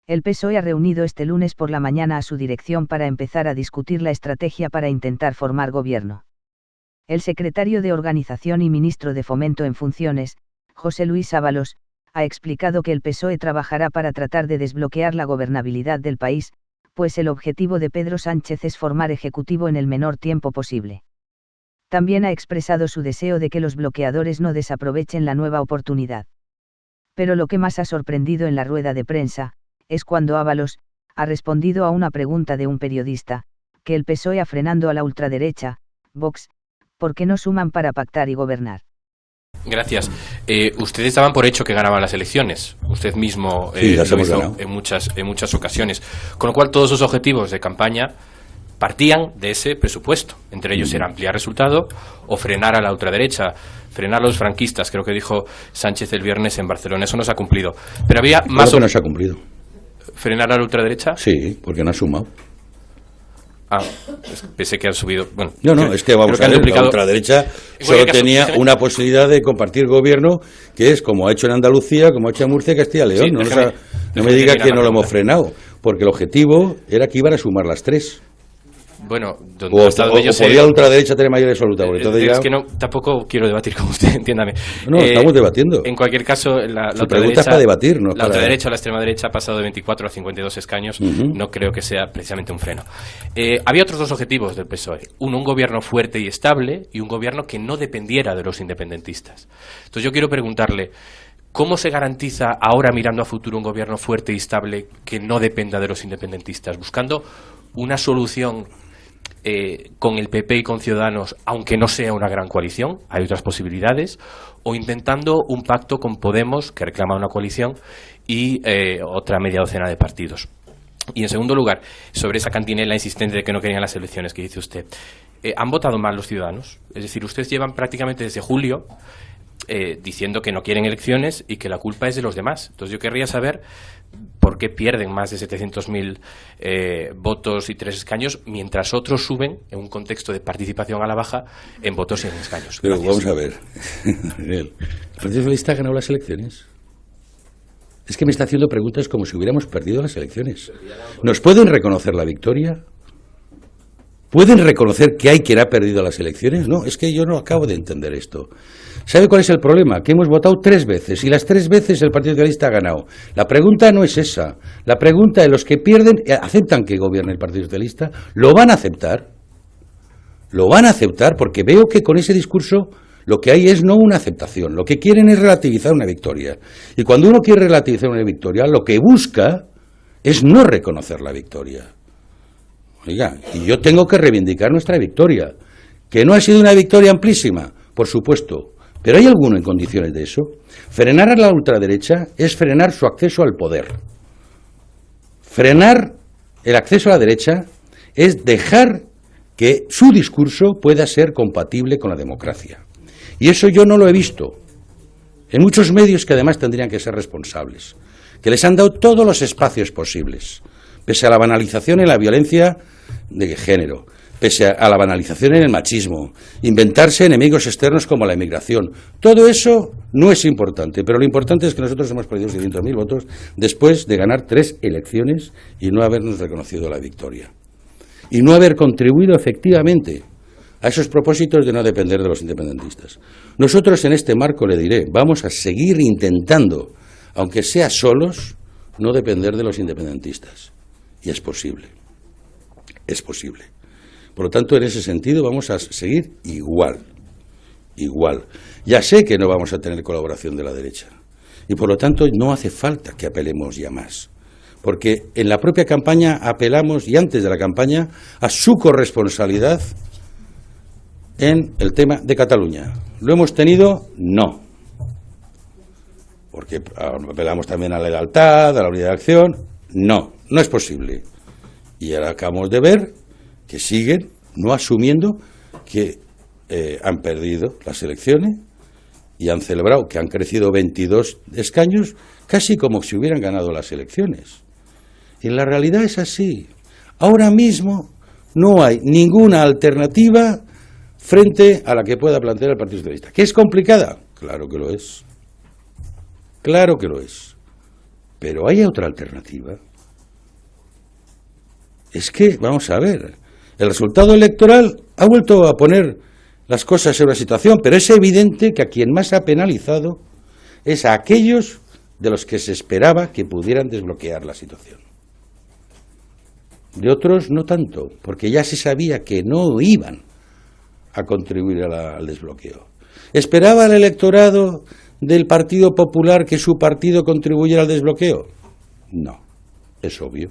El PSOE ha reunido este lunes por la mañana a su dirección para empezar a discutir la estrategia para intentar formar gobierno. El secretario de Organización y ministro de Fomento en funciones, José Luis Ábalos, ha explicado que el PSOE trabajará para tratar de desbloquear la gobernabilidad del país, pues el objetivo de Pedro Sánchez es formar ejecutivo en el menor tiempo posible. También ha expresado su deseo de que los bloqueadores no desaprovechen la nueva oportunidad. Pero lo que más ha sorprendido en la rueda de prensa, es cuando Ábalos ha respondido a una pregunta de un periodista, que el PSOE ha frenando a la ultraderecha, Vox, porque no suman para pactar y gobernar. Gracias. Ustedes daban por hecho que ganaban las elecciones. Usted mismo sí, lo hizo en muchas ocasiones. Con lo cual todos sus objetivos de campaña partían de ese presupuesto. Entre ellos era ampliar resultado o frenar a la ultraderecha, frenar a los franquistas, creo que dijo Sánchez el viernes en Barcelona. Eso no se ha cumplido. Pero había más... ¿Cómo que no se ha cumplido? ¿Frenar a la ultraderecha? Sí, porque no ha sumado. Pensé que han subido... Bueno, no, es que vamos a ver, la ultraderecha solo tenía una posibilidad de compartir gobierno, que es como ha hecho en Andalucía, como ha hecho en Murcia, Castilla y León. Sí, no me diga que no lo hemos frenado, porque el objetivo era que iban a sumar las tres. Bueno, donde o podía la ultraderecha tener mayoría absoluta. Es que no, tampoco quiero debatir con usted, entiéndame. No, estamos debatiendo. En cualquier caso, la pregunta es para debatir, ¿no? La ultraderecha o la extrema derecha ha pasado de 24 a 52 escaños. No creo que sea precisamente un freno. Había otros dos objetivos del PSOE. Uno, un gobierno fuerte y estable, y un gobierno que no dependiera de los independentistas. Entonces yo quiero preguntarle, ¿cómo se garantiza ahora, mirando a futuro, un gobierno fuerte y estable que no dependa de los independentistas? Buscando una solución con el PP y con Ciudadanos, aunque no sea una gran coalición, hay otras posibilidades, o intentando un pacto con Podemos, que reclama una coalición, y otra media docena de partidos. Y en segundo lugar, sobre esa cantinela insistente de que no querían las elecciones que dice usted, ¿han votado mal los ciudadanos? Es decir, ustedes llevan prácticamente desde julio diciendo que no quieren elecciones y que la culpa es de los demás. Entonces yo querría saber por qué pierden más de 700.000 votos y 3 escaños, mientras otros suben, en un contexto de participación a la baja, en votos y en escaños. Pero vamos a ver, el Partido Socialista ha ganado las elecciones. Es que me está haciendo preguntas como si hubiéramos perdido las elecciones. ¿Nos pueden reconocer la victoria? ¿Pueden reconocer que hay quien ha perdido las elecciones? No, es que yo no acabo de entender esto. ¿Sabe cuál es el problema? Que hemos votado 3 veces y las 3 veces el Partido Socialista ha ganado. La pregunta no es esa. La pregunta es, los que pierden, ¿aceptan que gobierne el Partido Socialista? ¿Lo van a aceptar? Lo van a aceptar porque veo que con ese discurso lo que hay es no una aceptación. Lo que quieren es relativizar una victoria. Y cuando uno quiere relativizar una victoria, lo que busca es no reconocer la victoria. Oiga, y yo tengo que reivindicar nuestra victoria. ¿Que no ha sido una victoria amplísima? Por supuesto. ¿Pero hay alguno en condiciones de eso? Frenar a la ultraderecha es frenar su acceso al poder. Frenar el acceso a la derecha es dejar que su discurso pueda ser compatible con la democracia. Y eso yo no lo he visto en muchos medios que además tendrían que ser responsables, que les han dado todos los espacios posibles, pese a la banalización y la violencia de género, pese a la banalización en el machismo, inventarse enemigos externos como la inmigración. Todo eso no es importante, pero lo importante es que nosotros hemos perdido 600.000 votos después de ganar 3 elecciones y no habernos reconocido la victoria. Y no haber contribuido efectivamente a esos propósitos de no depender de los independentistas. Nosotros en este marco, le diré, vamos a seguir intentando, aunque sea solos, no depender de los independentistas. Y es posible. Es posible. Por lo tanto, en ese sentido vamos a seguir igual. Ya sé que no vamos a tener colaboración de la derecha. Y por lo tanto no hace falta que apelemos ya más. Porque en la propia campaña apelamos, y antes de la campaña, a su corresponsabilidad en el tema de Cataluña. ¿Lo hemos tenido? No. Porque apelamos también a la lealtad, a la unidad de acción. No, no es posible. Y ahora acabamos de ver que siguen no asumiendo que han perdido las elecciones y han celebrado que han crecido 22 escaños casi como si hubieran ganado las elecciones. Y la realidad es así. Ahora mismo no hay ninguna alternativa frente a la que pueda plantear el Partido Socialista. ¿Que es complicada? Claro que lo es. Claro que lo es. Pero ¿hay otra alternativa? es que, vamos a ver, el resultado electoral ha vuelto a poner las cosas en una situación, pero es evidente que a quien más ha penalizado es a aquellos de los que se esperaba que pudieran desbloquear la situación. De otros no tanto, porque ya se sabía que no iban a contribuir al desbloqueo. ¿Esperaba el electorado del Partido Popular que su partido contribuyera al desbloqueo? No, es obvio.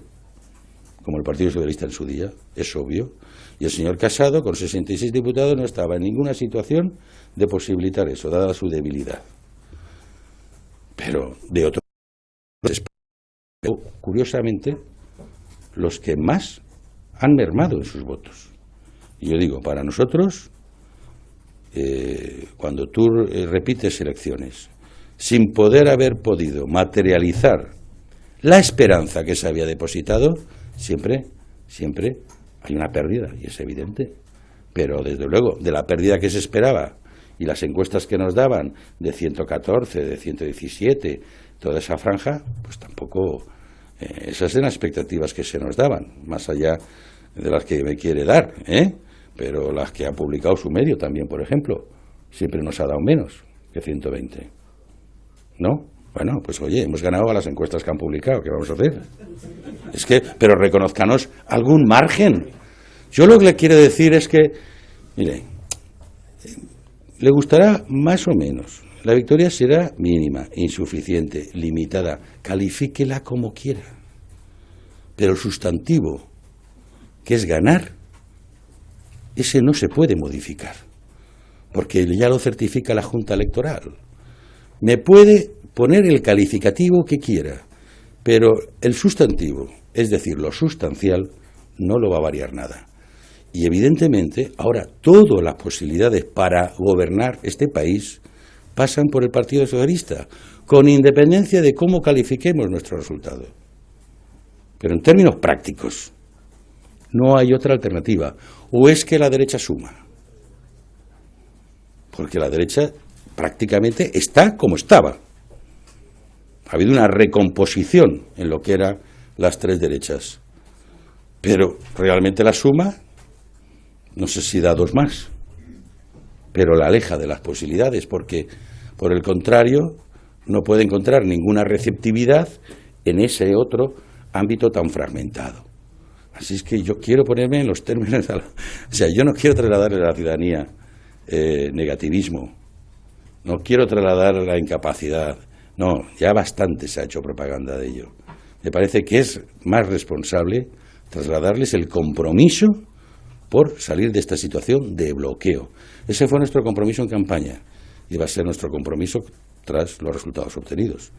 Como el Partido Socialista en su día, es obvio. Y el señor Casado, con 66 diputados, no estaba en ninguna situación de posibilitar eso, dada su debilidad. Pero de otros, curiosamente, los que más han mermado en sus votos. Y yo digo, para nosotros, cuando tú repites elecciones, sin poder haber podido materializar la esperanza que se había depositado, siempre hay una pérdida, y es evidente. Pero, desde luego, de la pérdida que se esperaba, y las encuestas que nos daban, de 114, de 117, toda esa franja, pues tampoco... esas eran las expectativas que se nos daban, más allá de las que me quiere dar, pero las que ha publicado su medio también, por ejemplo, siempre nos ha dado menos que 120. ¿No? Bueno, pues oye, hemos ganado a las encuestas que han publicado, ¿qué vamos a hacer? Es que, pero reconozcanos algún margen. Yo lo que le quiero decir es que, mire, le gustará más o menos. La victoria será mínima, insuficiente, limitada. Califíquela como quiera. Pero el sustantivo, que es ganar, ese no se puede modificar, porque ya lo certifica la Junta Electoral. Me puede poner el calificativo que quiera, pero el sustantivo, es decir, lo sustancial, no lo va a variar nada. Y evidentemente, ahora todas las posibilidades para gobernar este país pasan por el Partido Socialista, con independencia de cómo califiquemos nuestro resultado. Pero en términos prácticos, no hay otra alternativa. O es que la derecha suma, porque la derecha prácticamente está como estaba. Ha habido una recomposición en lo que eran las tres derechas. Pero realmente la suma, no sé si da dos más, pero la aleja de las posibilidades, porque, por el contrario, no puede encontrar ninguna receptividad en ese otro ámbito tan fragmentado. Así es que yo quiero ponerme en los términos... O sea, yo no quiero trasladarle a la ciudadanía negativismo, no quiero trasladar la incapacidad, no, ya bastante se ha hecho propaganda de ello. Me parece que es más responsable trasladarles el compromiso por salir de esta situación de bloqueo. Ese fue nuestro compromiso en campaña y va a ser nuestro compromiso tras los resultados obtenidos.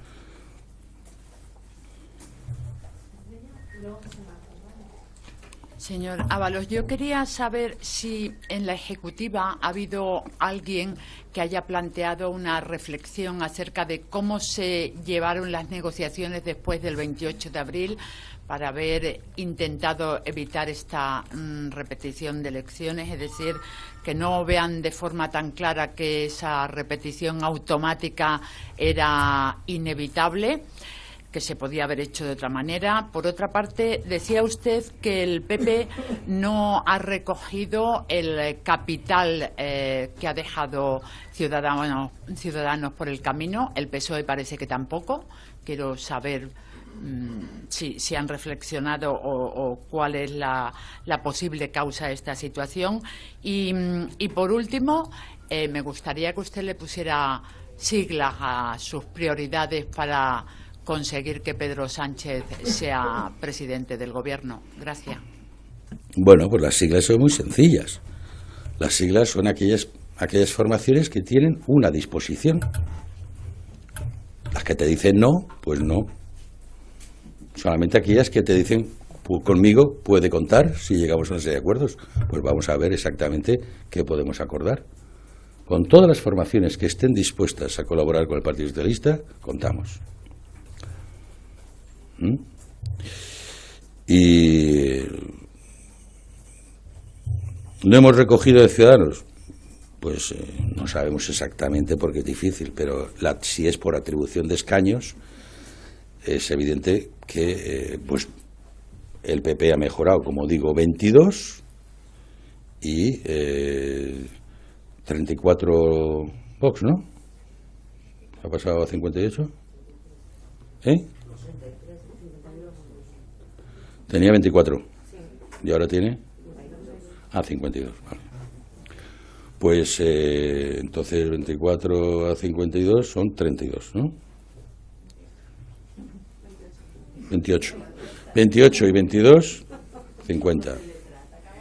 Señor Ábalos, yo quería saber si en la Ejecutiva ha habido alguien que haya planteado una reflexión acerca de cómo se llevaron las negociaciones después del 28 de abril para haber intentado evitar esta repetición de elecciones, es decir, que no vean de forma tan clara que esa repetición automática era inevitable, que se podía haber hecho de otra manera. Por otra parte, decía usted que el PP no ha recogido el capital que ha dejado Ciudadanos por el camino. El PSOE parece que tampoco. Quiero saber si han reflexionado o cuál es la posible causa de esta situación. Y por último, me gustaría que usted le pusiera siglas a sus prioridades para conseguir que Pedro Sánchez sea presidente del Gobierno. Gracias. Bueno, pues las siglas son muy sencillas. Las siglas son aquellas formaciones que tienen una disposición. Las que te dicen no, pues no. Solamente aquellas que te dicen, pues conmigo puede contar si llegamos a una serie de acuerdos. Pues vamos a ver exactamente qué podemos acordar. Con todas las formaciones que estén dispuestas a colaborar con el Partido Socialista, contamos. Y no hemos recogido de Ciudadanos, pues no sabemos exactamente porque es difícil, pero si es por atribución de escaños, es evidente que pues el PP ha mejorado, como digo, 22 y 34 Vox, ¿no? ¿Ha pasado a 58? Tenía 24 y ahora tiene 52. Vale. Pues entonces 24 a 52 son 32, ¿no? 28. 28 y 22, 50.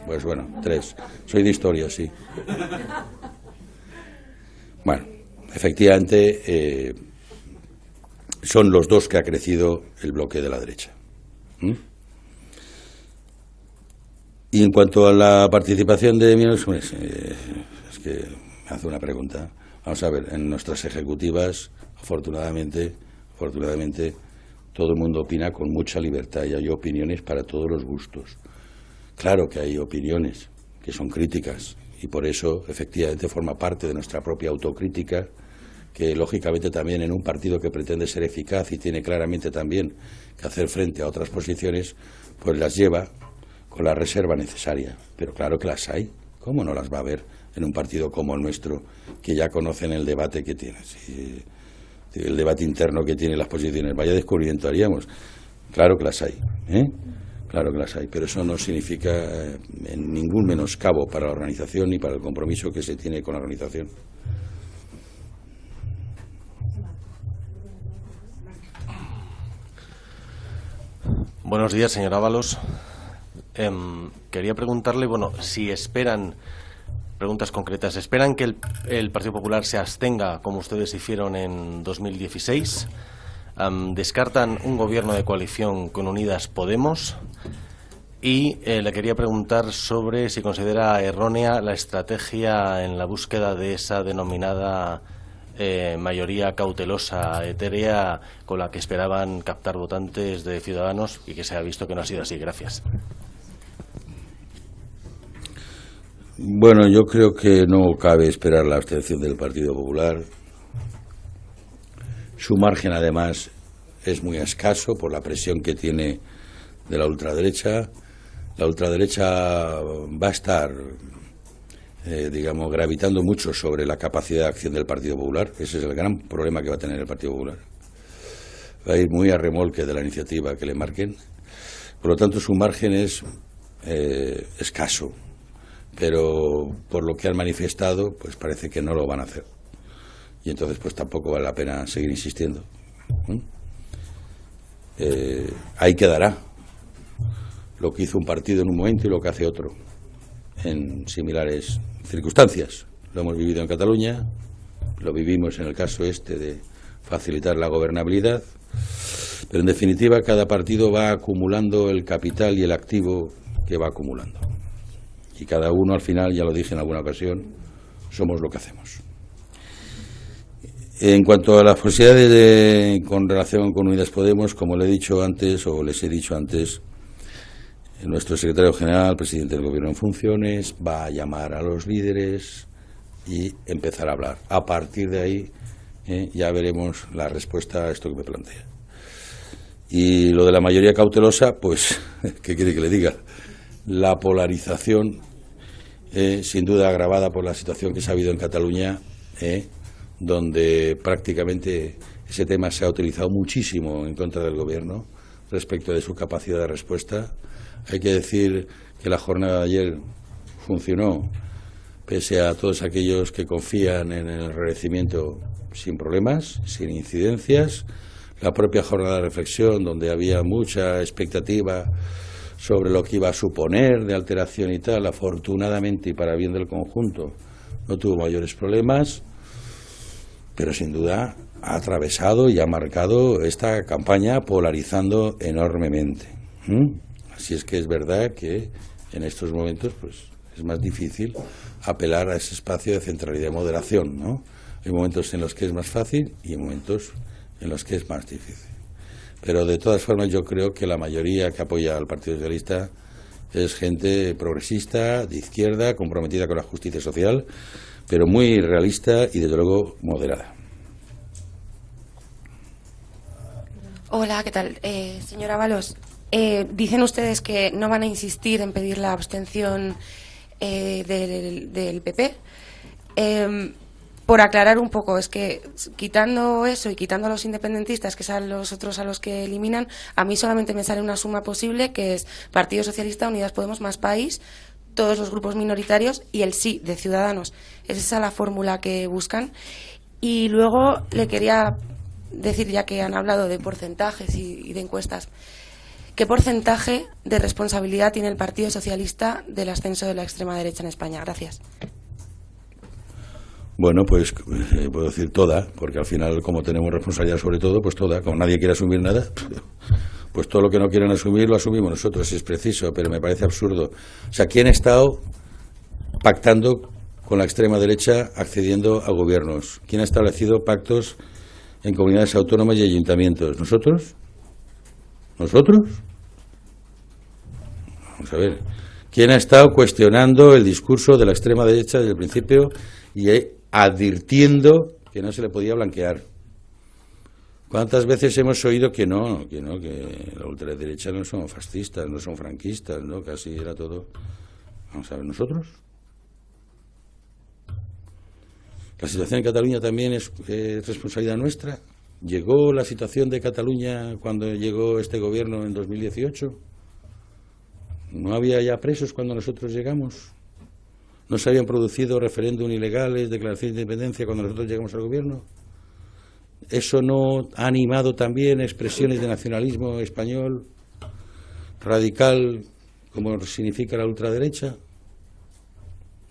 Pues bueno, 3. Soy de historia, sí. Bueno, efectivamente son los dos que ha crecido el bloque de la derecha. Y en cuanto a la participación de miembros, es que me hace una pregunta. Vamos a ver, en nuestras ejecutivas, afortunadamente, todo el mundo opina con mucha libertad y hay opiniones para todos los gustos. Claro que hay opiniones que son críticas y por eso, efectivamente, forma parte de nuestra propia autocrítica, que lógicamente también en un partido que pretende ser eficaz y tiene claramente también que hacer frente a otras posiciones, pues las lleva con la reserva necesaria. Pero claro que las hay. ¿Cómo no las va a haber en un partido como el nuestro, que ya conocen el debate que tiene? Si el debate interno que tiene las posiciones, vaya descubrimiento haríamos. Claro que las hay, claro que las hay, pero eso no significa en ningún menoscabo para la organización ni para el compromiso que se tiene con la organización. Buenos días, señor Ábalos. Quería preguntarle, si esperan, preguntas concretas, ¿esperan que el Partido Popular se abstenga, como ustedes hicieron en 2016? ¿Descartan un gobierno de coalición con Unidas Podemos? Y le quería preguntar sobre si considera errónea la estrategia en la búsqueda de esa denominada mayoría cautelosa etérea con la que esperaban captar votantes de Ciudadanos y que se ha visto que no ha sido así. Gracias. Bueno, yo creo que no cabe esperar la abstención del Partido Popular. Su margen, además, es muy escaso por la presión que tiene de la ultraderecha. La ultraderecha va a estar, gravitando mucho sobre la capacidad de acción del Partido Popular. Ese es el gran problema que va a tener el Partido Popular. Va a ir muy a remolque de la iniciativa que le marquen. Por lo tanto, su margen es escaso. Pero por lo que han manifestado, pues parece que no lo van a hacer. Y entonces pues tampoco vale la pena seguir insistiendo. Ahí quedará lo que hizo un partido en un momento y lo que hace otro en similares circunstancias. Lo hemos vivido en Cataluña, lo vivimos en el caso de facilitar la gobernabilidad, pero en definitiva cada partido va acumulando el capital y el activo que va acumulando. Y cada uno, al final, ya lo dije en alguna ocasión, somos lo que hacemos. En cuanto a las posibilidades con relación con Unidas Podemos, como le he dicho antes, o les he dicho antes, nuestro secretario general, presidente del Gobierno en funciones, va a llamar a los líderes y empezar a hablar. A partir de ahí ya veremos la respuesta a esto que me plantea. Y lo de la mayoría cautelosa, pues, ¿qué quiere que le diga? La polarización, sin duda agravada por la situación que se ha habido en Cataluña, donde prácticamente ese tema se ha utilizado muchísimo en contra del gobierno respecto de su capacidad de respuesta. Hay que decir que la jornada de ayer funcionó, pese a todos aquellos que confían en el enrarecimiento, sin problemas, sin incidencias. La propia jornada de reflexión, donde había mucha expectativa sobre lo que iba a suponer de alteración y tal, afortunadamente y para bien del conjunto, no tuvo mayores problemas, pero sin duda ha atravesado y ha marcado esta campaña polarizando enormemente. Así es que es verdad que en estos momentos pues es más difícil apelar a ese espacio de centralidad y moderación, ¿no? Hay momentos en los que es más fácil y momentos en los que es más difícil. Pero de todas formas yo creo que la mayoría que apoya al Partido Socialista es gente progresista, de izquierda, comprometida con la justicia social, pero muy realista y desde luego moderada. Hola, ¿qué tal? Señora Ábalos, Dicen ustedes que no van a insistir en pedir la abstención del PP. Por aclarar un poco, es que quitando eso y quitando a los independentistas, que son los otros a los que eliminan, a mí solamente me sale una suma posible, que es Partido Socialista, Unidas Podemos, Más País, todos los grupos minoritarios y el sí de Ciudadanos. Es esa la fórmula que buscan. Y luego le quería decir, ya que han hablado de porcentajes y de encuestas, ¿qué porcentaje de responsabilidad tiene el Partido Socialista del ascenso de la extrema derecha en España? Gracias. Bueno, pues puedo decir toda, porque al final, como tenemos responsabilidad sobre todo, pues toda. Como nadie quiere asumir nada, pues todo lo que no quieren asumir lo asumimos nosotros, si es preciso, pero me parece absurdo. O sea, ¿quién ha estado pactando con la extrema derecha accediendo a gobiernos? ¿Quién ha establecido pactos en comunidades autónomas y ayuntamientos? ¿Nosotros? ¿Nosotros? Vamos a ver. ¿Quién ha estado cuestionando el discurso de la extrema derecha desde el principio y advirtiendo que no se le podía blanquear? ¿Cuántas veces hemos oído que no, que la ultraderecha no son fascistas, no son franquistas, ¿no? Casi era todo. Vamos a ver, ¿nosotros? La situación en Cataluña también es responsabilidad nuestra. ¿Llegó la situación de Cataluña cuando llegó este gobierno en 2018? ¿No había ya presos cuando nosotros llegamos? ¿No se habían producido referéndum ilegales, declaraciones de independencia cuando nosotros llegamos al gobierno? ¿Eso no ha animado también expresiones de nacionalismo español radical, como significa la ultraderecha?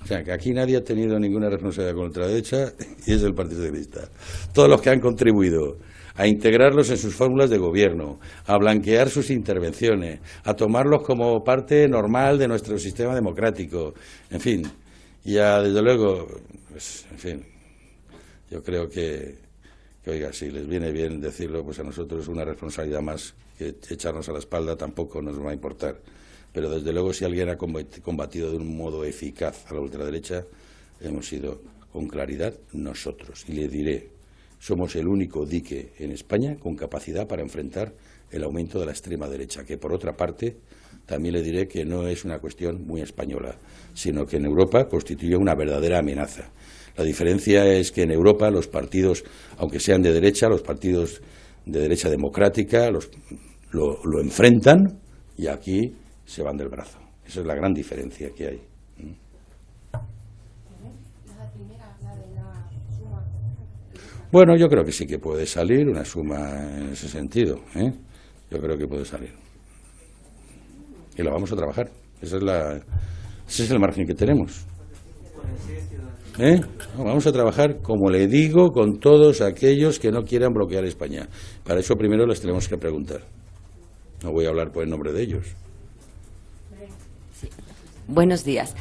O sea, que aquí nadie ha tenido ninguna responsabilidad con la ultraderecha y es el Partido Socialista. Todos los que han contribuido a integrarlos en sus fórmulas de gobierno, a blanquear sus intervenciones, a tomarlos como parte normal de nuestro sistema democrático, en fin, y desde luego, pues, en fin, yo creo que, oiga, si les viene bien decirlo, pues a nosotros una responsabilidad más que echarnos a la espalda tampoco nos va a importar. Pero desde luego, si alguien ha combatido de un modo eficaz a la ultraderecha, hemos sido con claridad nosotros. Y le diré, somos el único dique en España con capacidad para enfrentar el aumento de la extrema derecha, que por otra parte también le diré que no es una cuestión muy española, sino que en Europa constituye una verdadera amenaza. La diferencia es que en Europa los partidos, aunque sean de derecha, los partidos de derecha democrática lo enfrentan y aquí se van del brazo. Esa es la gran diferencia que hay. Bueno, yo creo que sí que puede salir una suma en ese sentido, ¿eh? Yo creo que puede salir. Y la vamos a trabajar. Ese es el margen que tenemos. No, vamos a trabajar, como le digo, con todos aquellos que no quieran bloquear España. Para eso primero les tenemos que preguntar. No voy a hablar por el nombre de ellos. Sí. Buenos días.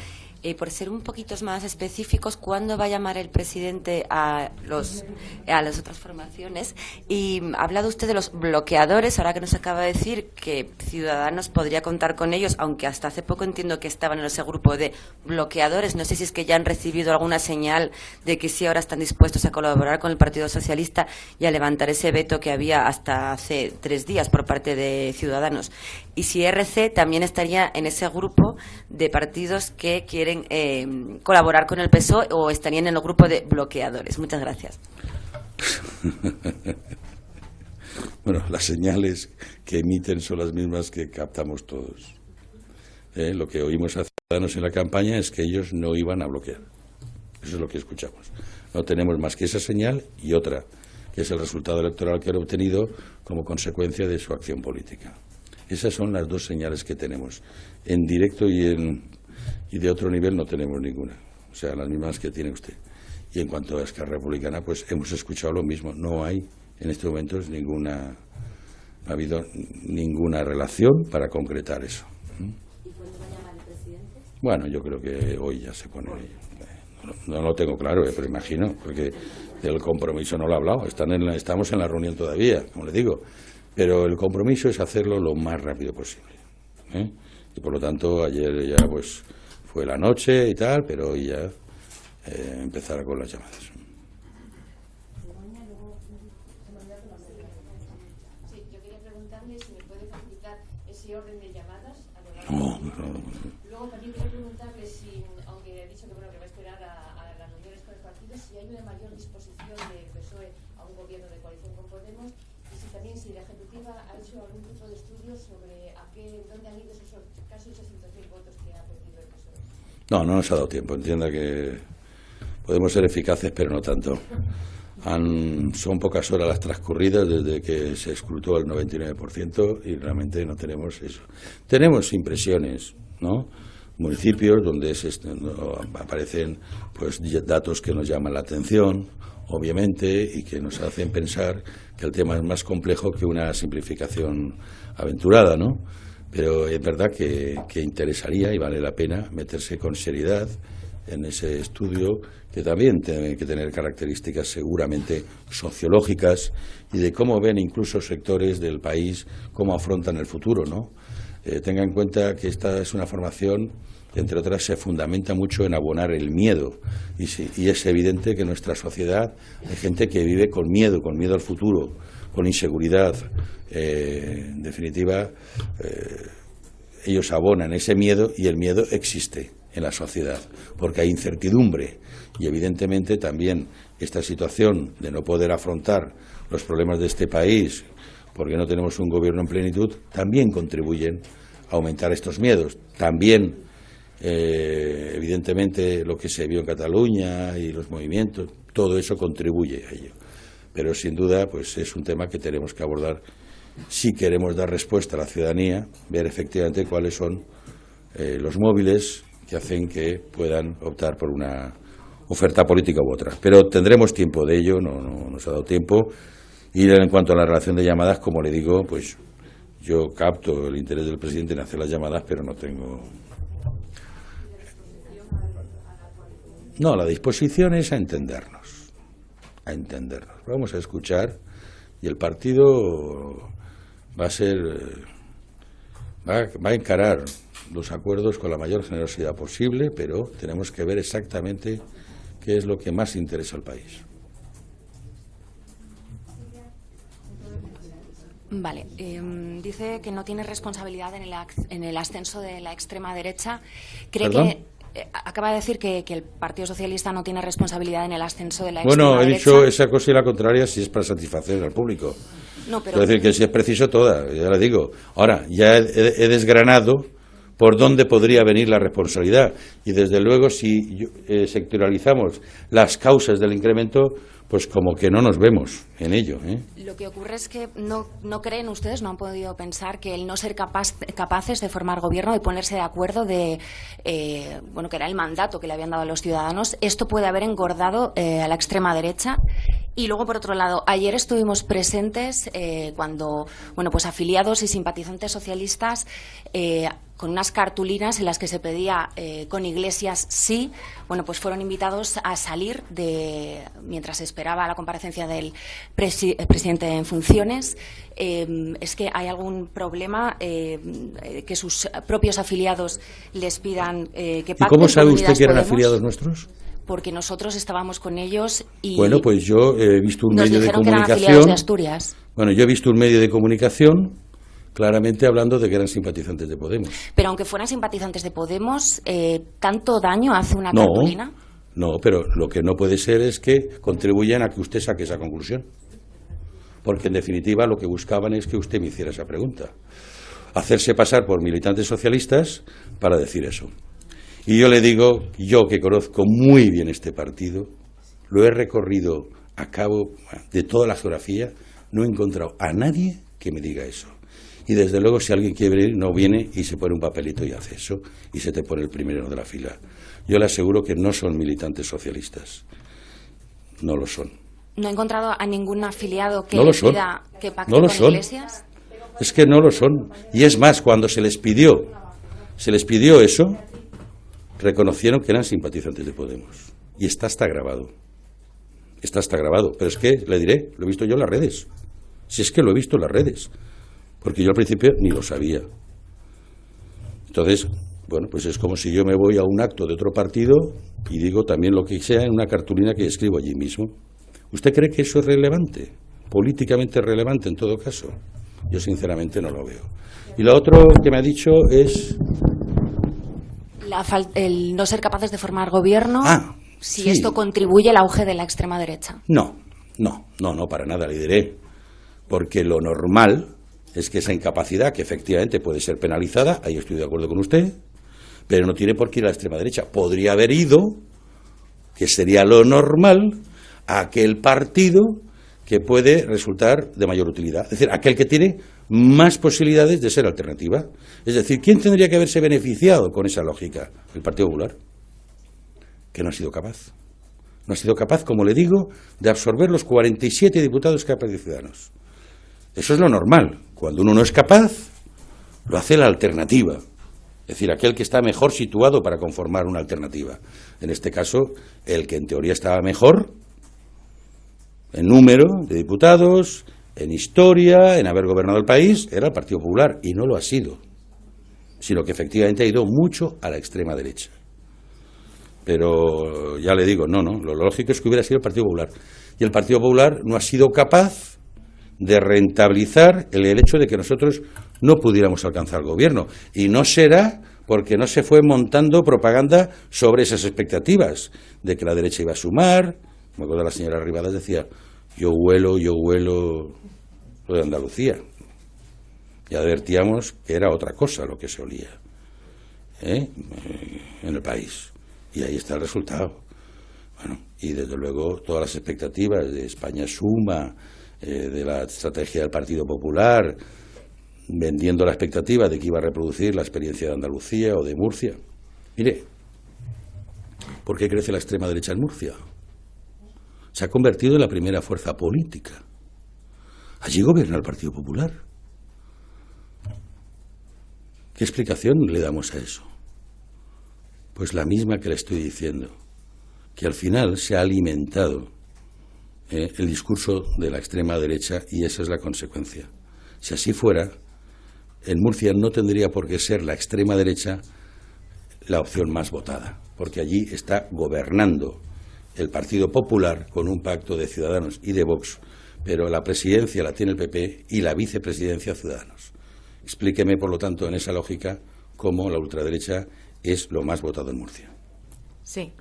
Por ser un poquito más específicos, ¿cuándo va a llamar el presidente a las otras formaciones? Y ha hablado usted de los bloqueadores, ahora que nos acaba de decir que Ciudadanos podría contar con ellos, aunque hasta hace poco entiendo que estaban en ese grupo de bloqueadores. No sé si es que ya han recibido alguna señal de que sí ahora están dispuestos a colaborar con el Partido Socialista y a levantar ese veto que había hasta hace 3 días por parte de Ciudadanos. Y si RC también estaría en ese grupo de partidos que quieren colaborar con el PSOE o estarían en el grupo de bloqueadores. Muchas gracias. Bueno, las señales que emiten son las mismas que captamos todos. Lo que oímos a Ciudadanos en la campaña es que ellos no iban a bloquear. Eso es lo que escuchamos. No tenemos más que esa señal y otra, que es el resultado electoral que han obtenido como consecuencia de su acción política. Esas son las 2 señales que tenemos. En directo y de otro nivel no tenemos ninguna. O sea, las mismas que tiene usted. Y en cuanto a Esquerra Republicana, pues hemos escuchado lo mismo. No hay en estos momentos no ha habido ninguna relación para concretar eso. ¿Y cuándo va a llamar el presidente? Bueno, yo creo que hoy ya se pone. No lo tengo claro, pero imagino, porque del compromiso no lo ha hablado. Estamos en la reunión todavía, como le digo. Pero el compromiso es hacerlo lo más rápido posible. Y por lo tanto, ayer ya pues fue la noche y tal, pero hoy ya empezará con las llamadas. Sí, yo quería preguntarle si me puede facilitar ese llamadas a lo No, largo no. Luego también quería preguntarle si, aunque ha dicho que bueno que va a esperar a las reuniones con el partido, si hay una mayor disposición del PSOE a un gobierno de coalición con Podemos, y si también si la Ejecutiva ha hecho algún tipo de estudio sobre dónde han ido esos casi 800.000 votos que ha perdido el PSOE. No nos ha dado tiempo. Entienda que podemos ser eficaces, pero no tanto. Son pocas horas las transcurridas desde que se escrutó el 99% y realmente no tenemos eso. Tenemos impresiones, ¿no? Municipios donde aparecen pues datos que nos llaman la atención, obviamente, y que nos hacen pensar que el tema es más complejo que una simplificación aventurada, ¿no? Pero es verdad que interesaría y vale la pena meterse con seriedad en ese estudio, que también tiene que tener características seguramente sociológicas y de cómo ven incluso sectores del país, cómo afrontan el futuro, ¿no? Tenga en cuenta que esta es una formación, entre otras, se fundamenta mucho en abonar el miedo y es evidente que en nuestra sociedad hay gente que vive con miedo al futuro, con inseguridad. En definitiva, ellos abonan ese miedo y el miedo existe en la sociedad, porque hay incertidumbre y evidentemente también esta situación de no poder afrontar los problemas de este país porque no tenemos un gobierno en plenitud, también contribuyen a aumentar estos miedos. También, evidentemente, lo que se vio en Cataluña y los movimientos, todo eso contribuye a ello. Pero sin duda, pues es un tema que tenemos que abordar si queremos dar respuesta a la ciudadanía, ver efectivamente cuáles son los móviles que hacen que puedan optar por una oferta política u otra. Pero tendremos tiempo de ello, no nos ha dado tiempo. Y en cuanto a la relación de llamadas, como le digo, pues yo capto el interés del presidente en hacer las llamadas, pero no tengo... No, la disposición es a entendernos. Vamos a escuchar y el partido va a encarar los acuerdos con la mayor generosidad posible, pero tenemos que ver exactamente qué es lo que más interesa al país. Vale, dice que no tiene responsabilidad en el ascenso de la extrema derecha. ¿Cree ¿Perdón? que acaba de decir que el Partido Socialista no tiene responsabilidad en el ascenso de la extrema Bueno, he derecha? dicho esa cosa y la contraria si es para satisfacer al público. No, pero... Es decir, que si es preciso toda, ya le digo. Ahora, ya he desgranado por dónde podría venir la responsabilidad. Y desde luego, si sectorializamos las causas del incremento, pues como que no nos vemos en ello, ¿eh? Lo que ocurre es que no creen ustedes, no han podido pensar que el no ser capaces de formar gobierno, de ponerse de acuerdo que era el mandato que le habían dado a los ciudadanos, esto puede haber engordado a la extrema derecha. Y luego, por otro lado, ayer estuvimos presentes cuando, pues afiliados y simpatizantes socialistas con unas cartulinas en las que se pedía con Iglesias sí, pues fueron invitados a salir mientras esperaba la comparecencia del presidente en funciones. ¿Es que hay algún problema que sus propios afiliados les pidan que pacten? ¿Y cómo sabe con usted Unidas que eran Podemos? afiliados nuestros? Porque nosotros estábamos con ellos y bueno, pues yo he visto un medio de dijeron que eran afiliados comunicación. de Asturias. Bueno, yo he visto un medio de comunicación claramente hablando de que eran simpatizantes de Podemos. Pero aunque fueran simpatizantes de Podemos, ¿tanto daño hace una cartulina? No, pero lo que no puede ser es que contribuyan a que usted saque esa conclusión. Porque en definitiva lo que buscaban es que usted me hiciera esa pregunta. Hacerse pasar por militantes socialistas para decir eso. Y yo le digo, yo que conozco muy bien este partido, lo he recorrido a cabo de toda la geografía, no he encontrado a nadie que me diga eso. Y desde luego si alguien quiere venir, no viene y se pone un papelito y hace eso, y se te pone el primero de la fila. Yo le aseguro que no son militantes socialistas, no lo son. ¿No ha encontrado a ningún afiliado que No lo son. pida que pacte No lo con son. Iglesias? Es que no lo son. Y es más, cuando se les pidió eso, reconocieron que eran simpatizantes de Podemos. Y está hasta grabado. Está hasta grabado. Pero es que, le diré, lo he visto yo en las redes. Si es que lo he visto en las redes. Porque yo al principio ni lo sabía. Entonces, pues es como si yo me voy a un acto de otro partido y digo también lo que sea en una cartulina que escribo allí mismo. ¿Usted cree que eso es relevante? Políticamente relevante en todo caso. Yo sinceramente no lo veo. Y lo otro que me ha dicho es... el no ser capaces de formar gobierno, si sí. esto contribuye al auge de la extrema derecha. No, para nada, le diré. Porque lo normal es que esa incapacidad, que efectivamente puede ser penalizada, ahí estoy de acuerdo con usted, pero no tiene por qué ir a la extrema derecha. Podría haber ido, que sería lo normal, a aquel partido que puede resultar de mayor utilidad. Es decir, aquel que tiene más posibilidades de ser alternativa. Es decir, ¿quién tendría que haberse beneficiado con esa lógica? El Partido Popular, que no ha sido capaz. No ha sido capaz, como le digo, de absorber los 47 diputados que ha perdido Ciudadanos. Eso es lo normal. Cuando uno no es capaz, lo hace la alternativa. Es decir, aquel que está mejor situado para conformar una alternativa. En este caso, el que en teoría estaba mejor en número de diputados, en historia, en haber gobernado el país, era el Partido Popular, y no lo ha sido, sino que efectivamente ha ido mucho a la extrema derecha. Pero ya le digo, no, lo lógico es que hubiera sido el Partido Popular. Y el Partido Popular no ha sido capaz de rentabilizar el hecho de que nosotros no pudiéramos alcanzar el gobierno. Y no será porque no se fue montando propaganda sobre esas expectativas de que la derecha iba a sumar. Me acuerdo, la señora Arribadas decía, yo huelo lo de Andalucía. Y advertíamos que era otra cosa lo que se olía en el país. Y ahí está el resultado. Bueno, y desde luego todas las expectativas de España suma, de la estrategia del Partido Popular, vendiendo la expectativa de que iba a reproducir la experiencia de Andalucía o de Murcia. Mire, ¿por qué crece la extrema derecha en Murcia? Se ha convertido en la primera fuerza política. Allí gobierna el Partido Popular. ¿Qué explicación le damos a eso? Pues la misma que le estoy diciendo, que al final se ha alimentado el discurso de la extrema derecha y esa es la consecuencia. Si así fuera, en Murcia no tendría por qué ser la extrema derecha la opción más votada, porque allí está gobernando el Partido Popular con un pacto de Ciudadanos y de Vox, pero la presidencia la tiene el PP y la vicepresidencia Ciudadanos. Explíqueme, por lo tanto, en esa lógica, cómo la ultraderecha es lo más votado en Murcia. Sí.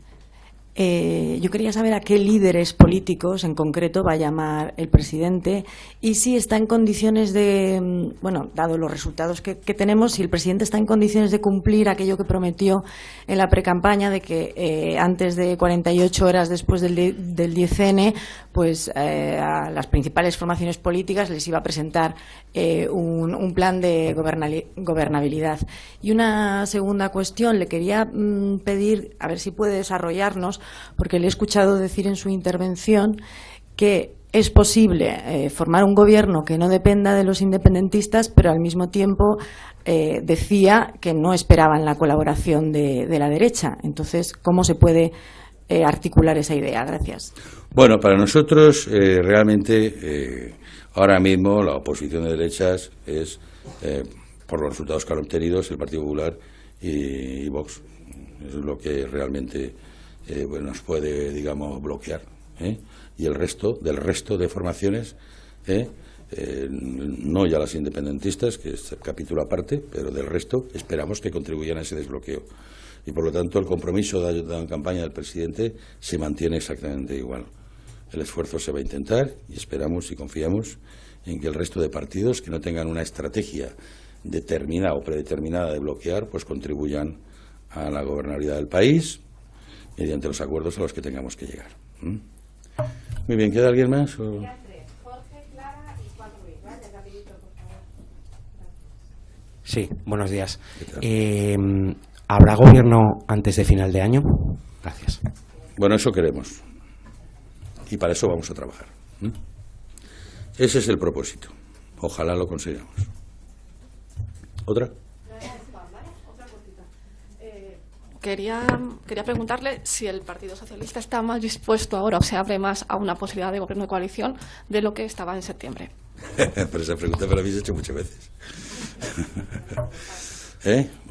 Yo quería saber a qué líderes políticos en concreto va a llamar el presidente y si está en condiciones de, bueno, dado los resultados que tenemos, si el presidente está en condiciones de cumplir aquello que prometió en la precampaña de que antes de 48 horas después del 10N, pues a las principales formaciones políticas les iba a presentar un plan de gobernabilidad. Y una segunda cuestión, le quería pedir, a ver si puede desarrollarnos, porque le he escuchado decir en su intervención que es posible formar un gobierno que no dependa de los independentistas, pero al mismo tiempo decía que no esperaban la colaboración de la derecha. Entonces, ¿cómo se puede articular esa idea? Gracias. Bueno, para nosotros realmente ahora mismo la oposición de derechas es, por los resultados que han obtenido, el Partido Popular y Vox. Eso es lo que realmente nos puede, digamos, bloquear. Y del resto de formaciones, no ya las independentistas, que es capítulo aparte, pero del resto esperamos que contribuyan a ese desbloqueo. Y por lo tanto el compromiso de la campaña del presidente se mantiene exactamente igual. El esfuerzo se va a intentar y esperamos y confiamos en que el resto de partidos que no tengan una estrategia determinada o predeterminada de bloquear, pues contribuyan a la gobernabilidad del país mediante los acuerdos a los que tengamos que llegar. Muy bien, ¿queda alguien más? Jorge, Clara y Juan Ruiz, ¿vale? Rapidito, por favor. Sí, buenos días. ¿Habrá gobierno antes de final de año? Gracias. Bueno, eso queremos. Y para eso vamos a trabajar. Ese es el propósito. Ojalá lo consigamos. ¿Otra? Quería preguntarle si el Partido Socialista está más dispuesto ahora o se abre más a una posibilidad de gobierno de coalición de lo que estaba en septiembre. Pero esa pregunta me la habéis hecho muchas veces.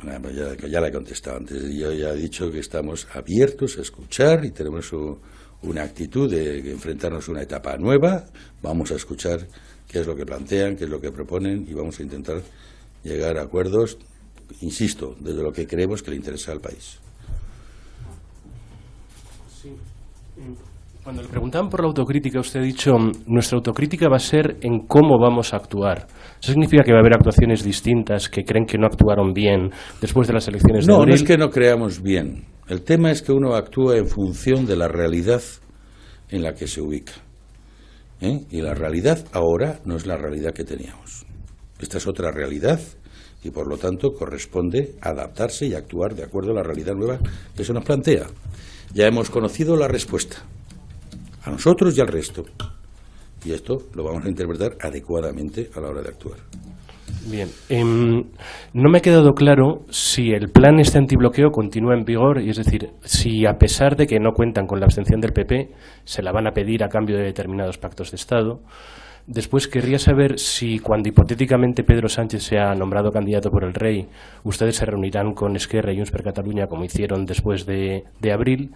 Bueno, pues ya la he contestado antes. Yo ya he dicho que estamos abiertos a escuchar y tenemos una actitud de enfrentarnos a una etapa nueva. Vamos a escuchar qué es lo que plantean, qué es lo que proponen, y vamos a intentar llegar a acuerdos, insisto, desde lo que creemos que le interesa al país. Sí. Cuando le preguntaban por la autocrítica, usted ha dicho, nuestra autocrítica va a ser en cómo vamos a actuar. ¿Eso significa que va a haber actuaciones distintas, que creen que no actuaron bien después de las elecciones de abril? No es que no creamos bien. El tema es que uno actúa en función de la realidad en la que se ubica. Y la realidad ahora no es la realidad que teníamos. Esta es otra realidad y, por lo tanto, corresponde adaptarse y actuar de acuerdo a la realidad nueva que se nos plantea. Ya hemos conocido la respuesta, a nosotros y al resto, y esto lo vamos a interpretar adecuadamente a la hora de actuar. Bien, no me ha quedado claro si el plan este antibloqueo continúa en vigor, y es decir, si a pesar de que no cuentan con la abstención del PP, se la van a pedir a cambio de determinados pactos de Estado. Después querría saber si cuando hipotéticamente Pedro Sánchez sea nombrado candidato por el Rey, ustedes se reunirán con Esquerra y Junts per Catalunya como hicieron después de abril.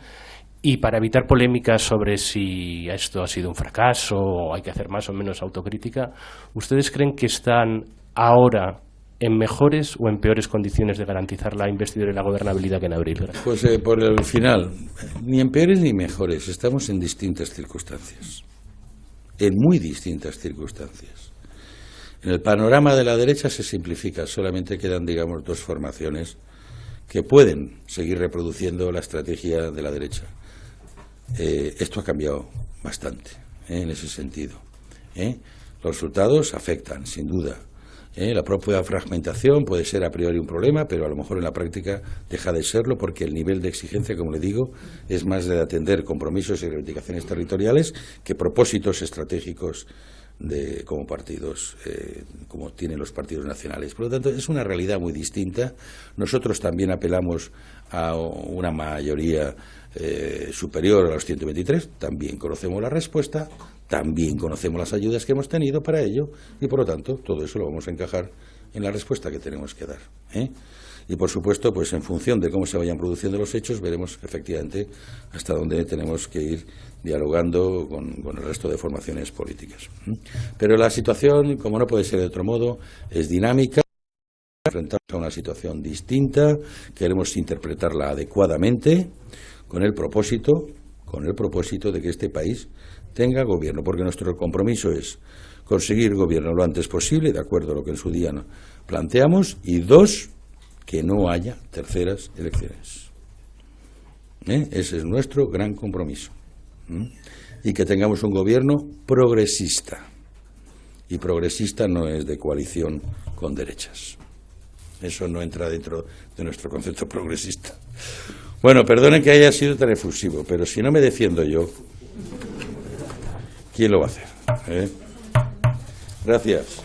Y para evitar polémicas sobre si esto ha sido un fracaso o hay que hacer más o menos autocrítica, ¿ustedes creen que están ahora en mejores o en peores condiciones de garantizar la investidura y la gobernabilidad que en abril? Pues por el final, ni en peores ni mejores, estamos en distintas circunstancias, en muy distintas circunstancias. En el panorama de la derecha se simplifica, solamente quedan, digamos, dos formaciones que pueden seguir reproduciendo la estrategia de la derecha. Esto ha cambiado bastante en ese sentido. Los resultados afectan, sin duda. La propia fragmentación puede ser a priori un problema, pero a lo mejor en la práctica deja de serlo porque el nivel de exigencia, como le digo, es más de atender compromisos y reivindicaciones territoriales que propósitos estratégicos como partidos, como tienen los partidos nacionales. Por lo tanto, es una realidad muy distinta. Nosotros también apelamos a una mayoría superior a los 123, también conocemos la respuesta, también conocemos las ayudas que hemos tenido para ello, y por lo tanto todo eso lo vamos a encajar en la respuesta que tenemos que dar. Y por supuesto, pues en función de cómo se vayan produciendo los hechos, veremos efectivamente hasta dónde tenemos que ir dialogando con el resto de formaciones políticas. Pero la situación, como no puede ser de otro modo, es dinámica. Enfrentamos a una situación distinta, queremos interpretarla adecuadamente con el propósito de que este país tenga gobierno, porque nuestro compromiso es conseguir gobierno lo antes posible, de acuerdo a lo que en su día planteamos, y dos, que no haya terceras elecciones. Ese es nuestro gran compromiso. Y que tengamos un gobierno progresista. Y progresista no es de coalición con derechas. Eso no entra dentro de nuestro concepto progresista. Bueno, perdonen que haya sido tan efusivo, pero si no me defiendo yo, ¿quién lo va a hacer? Gracias.